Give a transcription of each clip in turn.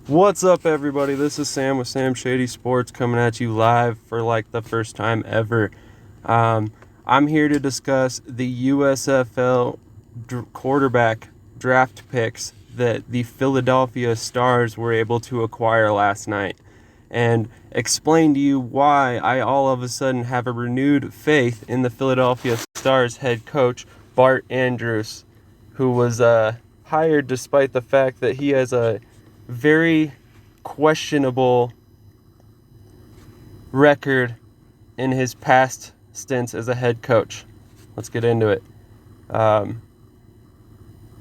What's up, everybody? This is Sam with SamShady Sports coming at you live for like the first time ever. I'm here to discuss the USFL quarterback draft picks that the Philadelphia Stars were able to acquire last night and explain to you why I all of a sudden have a renewed faith in the Philadelphia Stars head coach, Bart Andrews, who was hired despite the fact that he has a very questionable record in his past stints as a head coach. Let's get into it.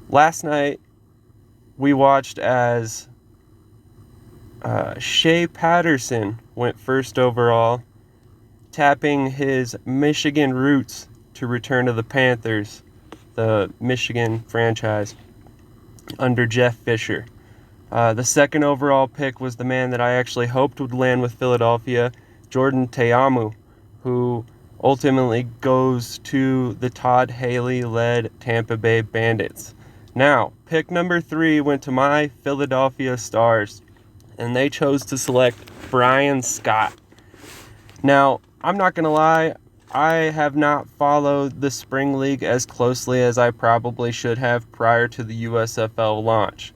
Last night, we watched as Shea Patterson went first overall, tapping his Michigan roots to return to the Panthers, the Michigan franchise, under Jeff Fisher. The second overall pick was the man that I actually hoped would land with Philadelphia, Jordan Ta'amu, who ultimately goes to the Todd Haley-led Tampa Bay Bandits. Now, pick number 3 went to my Philadelphia Stars, and they chose to select Brian Scott. Now, I'm not going to lie, I have not followed the Spring League as closely as I probably should have prior to the USFL launch.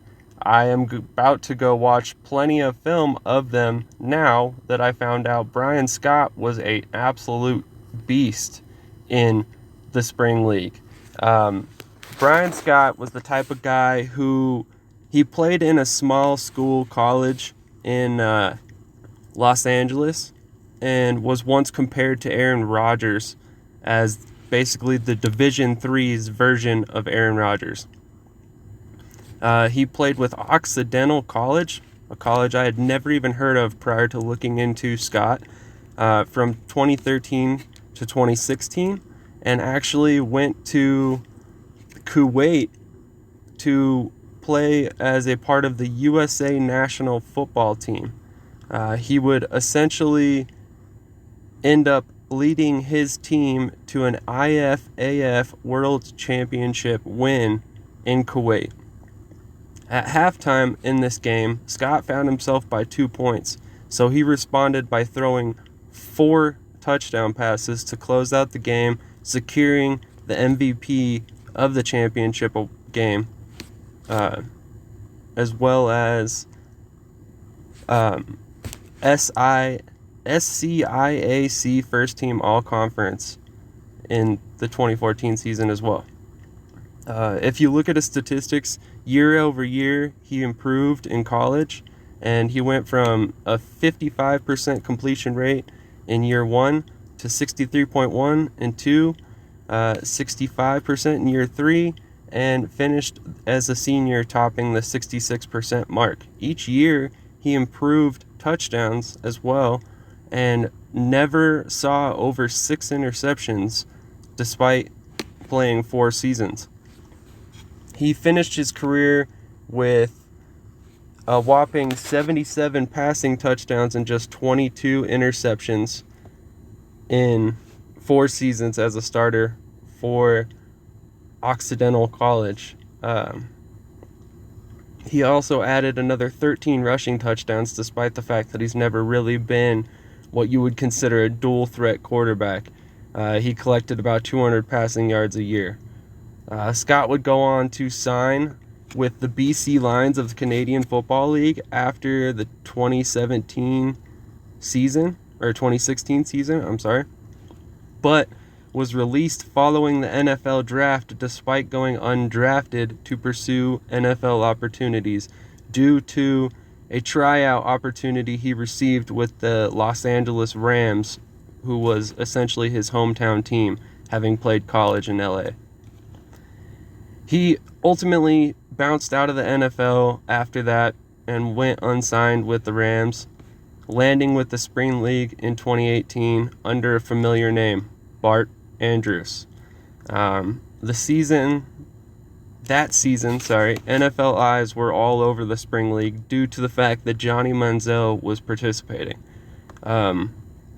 I am about to go watch plenty of film of them now that I found out Brian Scott was an absolute beast in the Spring League. Brian Scott was the type of guy who he played in a small school college in Los Angeles and was once compared to Aaron Rodgers as basically the Division III's version of Aaron Rodgers. He played with Occidental College, a college I had never even heard of prior to looking into Scott, from 2013 to 2016, and actually went to Kuwait to play as a part of the USA national football team. He would essentially end up leading his team to an IFAF World Championship win in Kuwait. At halftime in this game, Scott found himself by 2 points, so he responded by throwing 4 touchdown passes to close out the game, securing the MVP of the championship game, as well as SCIAC First Team All-Conference in the 2014 season as well. If you look at his statistics, year over year, he improved in college, and he went from a 55% completion rate in year 1 to 63.1 in 2, 65% in year 3, and finished as a senior topping the 66% mark. Each year, he improved touchdowns as well, and never saw over 6 interceptions despite playing 4 seasons. He finished his career with a whopping 77 passing touchdowns and just 22 interceptions in 4 seasons as a starter for Occidental College. He also added another 13 rushing touchdowns despite the fact that he's never really been what you would consider a dual threat quarterback. He collected about 200 passing yards a year. Scott would go on to sign with the BC Lions of the Canadian Football League after the 2016 season, but was released following the NFL draft despite going undrafted to pursue NFL opportunities due to a tryout opportunity he received with the Los Angeles Rams, who was essentially his hometown team, having played college in LA. He ultimately bounced out of the NFL after that and went unsigned with the Rams, landing with the Spring League in 2018 under a familiar name, Bart Andrews. That season, NFL eyes were all over the Spring League due to the fact that Johnny Manziel was participating.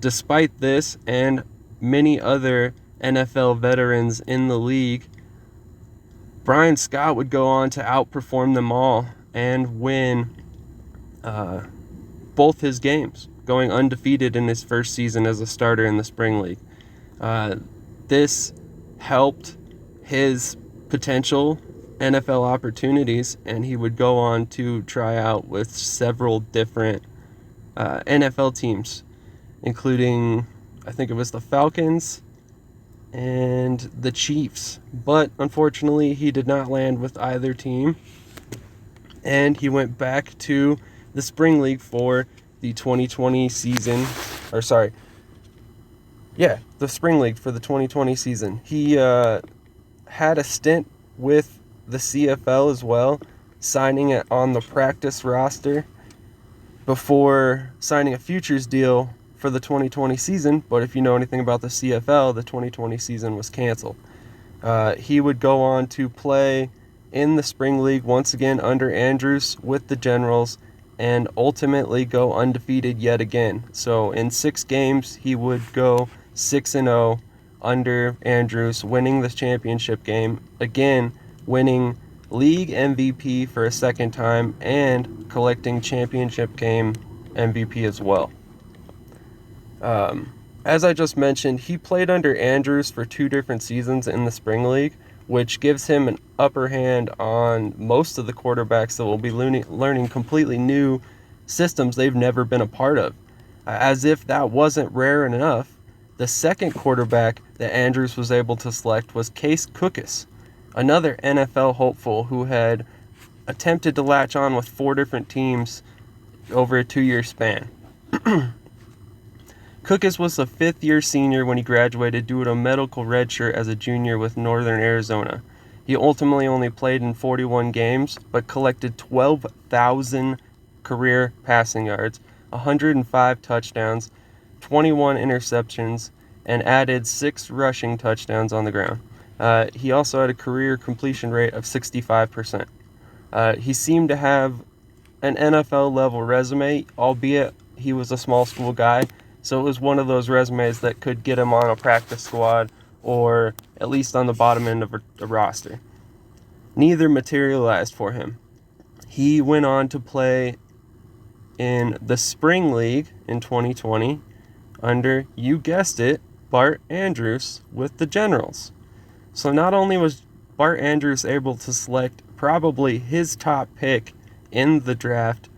Despite this and many other NFL veterans in the league, Brian Scott would go on to outperform them all and win both his games, going undefeated in his first season as a starter in the spring league. This helped his potential NFL opportunities, and he would go on to try out with several different NFL teams, including, I think it was the Falcons and the Chiefs. But unfortunately, he did not land with either team, and he went back to the spring league for the 2020 season, the spring league for the 2020 season. He had a stint with the CFL as well, signing it on the practice roster before signing a futures deal for the 2020 season. But if you know anything about the CFL, the 2020 season was canceled. He would go on to play in the spring league once again under Andrews with the Generals, and ultimately go undefeated yet again. So in 6 games, he would go 6-0 under Andrews, winning the championship game, again winning league MVP for a second time and collecting championship game MVP as well. As I just mentioned, he played under Andrews for 2 different seasons in the spring league, which gives him an upper hand on most of the quarterbacks that will be learning completely new systems they've never been a part of. As if that wasn't rare enough, the second quarterback that Andrews was able to select was Case Cookus, another NFL hopeful who had attempted to latch on with 4 different teams over a 2-year span. Cookus was a 5th-year senior when he graduated due to a medical redshirt as a junior with Northern Arizona. He ultimately only played in 41 games, but collected 12,000 career passing yards, 105 touchdowns, 21 interceptions, and added 6 rushing touchdowns on the ground. He also had a career completion rate of 65%. He seemed to have an NFL-level resume, albeit he was a small school guy. So it was one of those resumes that could get him on a practice squad or at least on the bottom end of a roster. Neither materialized for him. He went on to play in the spring league in 2020 under, you guessed it, Bart Andrews with the Generals. So not only was Bart Andrews able to select probably his top pick in the draft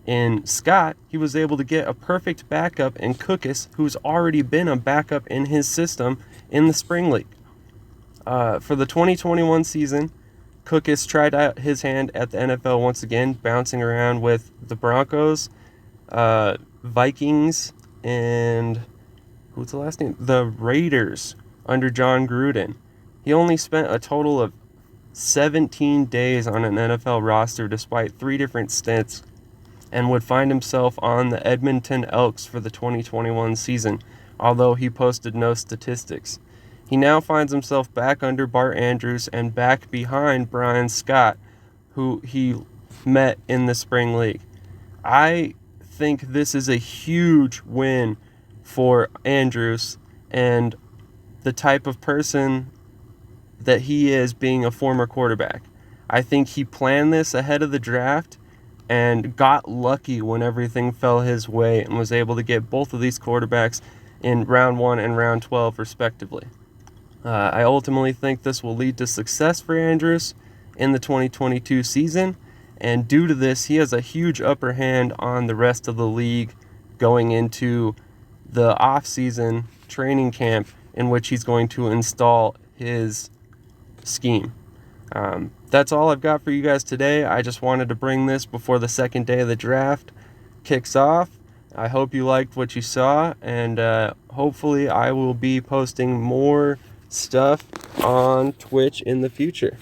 in Scott, he was able to get a perfect backup in Cookus, who's already been a backup in his system in the spring league. For the 2021 season, Cookus tried out his hand at the NFL once again, bouncing around with the Broncos, Vikings, and who's the last name? The Raiders under John Gruden. He only spent a total of 17 days on an NFL roster despite 3 different stints, and would find himself on the Edmonton Elks for the 2021 season, although he posted no statistics. He now finds himself back under Bart Andrews and back behind Brian Scott, who he met in the spring league. I think this is a huge win for Andrews and the type of person that he is, being a former quarterback. I think he planned this ahead of the draft and got lucky when everything fell his way and was able to get both of these quarterbacks in round 1 and round 12 respectively. I ultimately think this will lead to success for Andrews in the 2022 season, and due to this, he has a huge upper hand on the rest of the league going into the off-season training camp in which he's going to install his scheme. That's all I've got for you guys today. I just wanted to bring this before the second day of the draft kicks off. I hope you liked what you saw, and hopefully I will be posting more stuff on Twitch in the future.